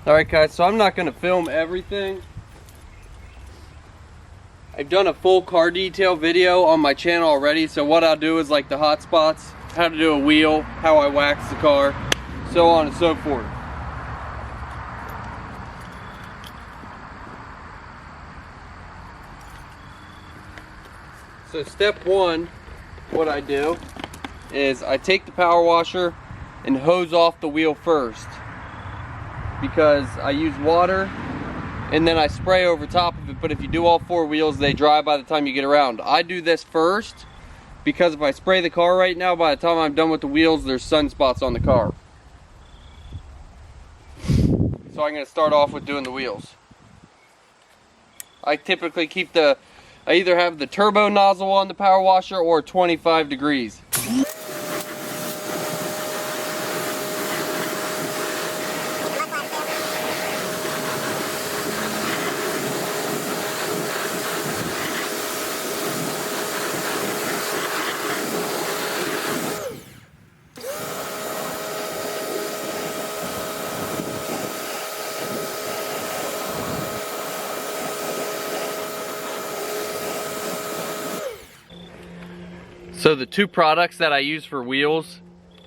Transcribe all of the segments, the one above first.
Alright guys, so I'm not going to film everything. I've done a full car detail video on my channel already, so what I'll do is like the hot spots, how to do a wheel, how I wax the car, so on and so forth. So step one, what I do is I take the power washer and hose off the wheel first, because I use water and then I spray over top of it. But if you do all four wheels, they dry by the time you get around. I do this first because if I spray the car right now, by the time I'm done with the wheels, there's sunspots on the car. So I'm going to start off with doing the wheels. I typically keep I either have the turbo nozzle on the power washer or 25 degrees. So the two products that I use for wheels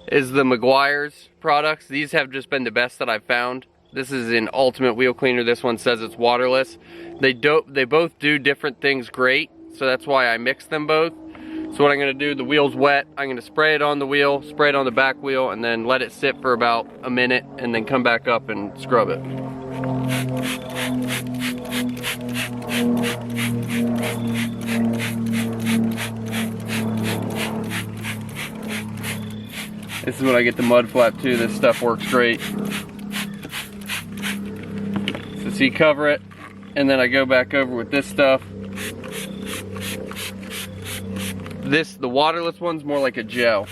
is the Meguiar's products. These have just been the best that I've found. This is an ultimate wheel cleaner. This one says it's waterless. They both do different things great, so that's why I mix them both. So what I'm gonna do, the wheel's wet, I'm gonna spray it on the wheel, spray it on the back wheel, and then let it sit for about a minute, and then come back up and scrub it. This is when I get the mud flap too. This stuff works great. So see, cover it, and then I go back over with this stuff. The waterless one's more like a gel.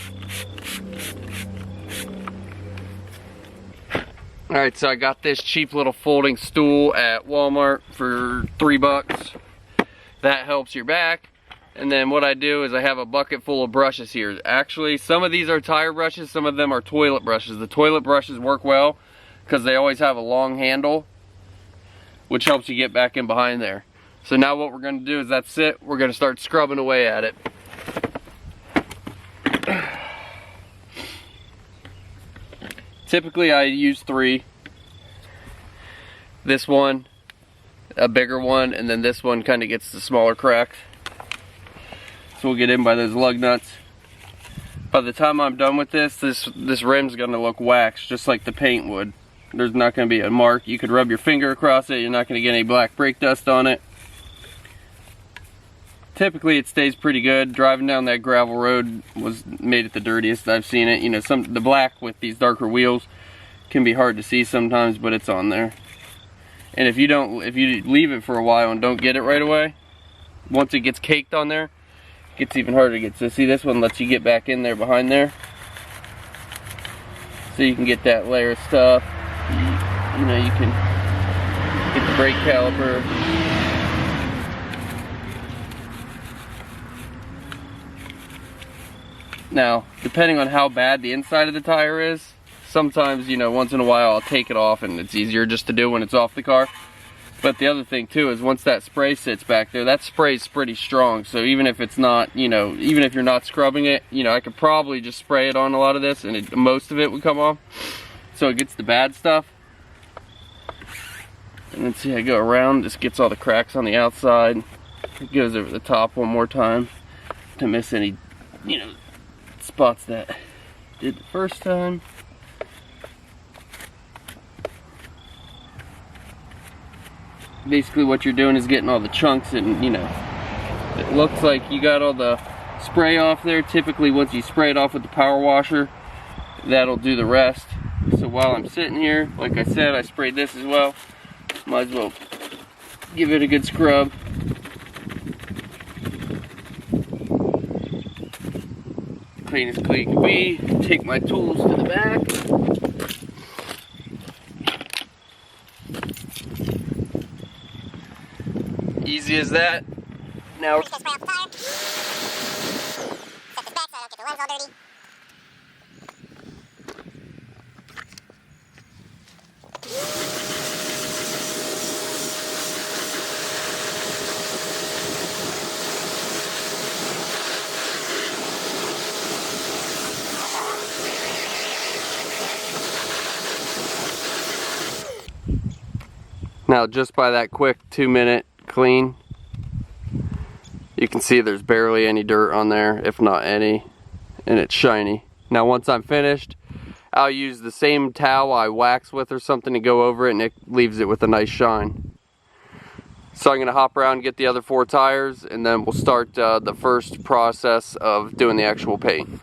Alright, so I got this cheap little folding stool at Walmart for $3. That helps your back. And then what I do is I have a bucket full of brushes here. Actually, some of these are tire brushes, some of them are toilet brushes. The toilet brushes work well because they always have a long handle, which helps you get back in behind there. So now what we're going to do is that's it. We're going to start scrubbing away at it. Typically I use 3. This one, a bigger one, and then this one kind of gets the smaller cracks. So we'll get in by those lug nuts. By the time I'm done with this rim's gonna look waxed just like the paint would. There's not gonna be a mark. You could rub your finger across it, you're not gonna get any black brake dust on it. Typically it stays pretty good. Driving down that gravel road made it the dirtiest I've seen it. You know, the black with these darker wheels can be hard to see sometimes, but it's on there. And if you leave it for a while and don't get it right away, once it gets caked on there, it gets even harder to get. So see, this one lets you get back in there behind there, so you can get that layer of stuff. You know, you can get the brake caliper. Now, depending on how bad the inside of the tire is, sometimes, you know, once in a while I'll take it off and it's easier just to do when it's off the car. But the other thing too is once that spray sits back there, that spray's pretty strong. So even if it's not, you know, even if you're not scrubbing it, you know, I could probably just spray it on a lot of this and most of it would come off. So it gets the bad stuff. And then see, I go around, this gets all the cracks on the outside. It goes over the top one more time to miss any, you know, spots that did the first time. Basically what you're doing is getting all the chunks, and you know, it looks like you got all the spray off there. Typically once you spray it off with the power washer, that'll do the rest. So while I'm sitting here, like I said, I sprayed this as well. Might as well give it a good scrub. Clean as clean can be. Take my tools to the back. Easy as that. Now, Set this back so I don't get the lens all dirty. Now just by that quick 2-minute clean, you can see there's barely any dirt on there, if not any, and it's shiny. Now once I'm finished, I'll use the same towel I wax with or something to go over it, and it leaves it with a nice shine. So I'm going to hop around and get the other 4 tires, and then we'll start the first process of doing the actual paint.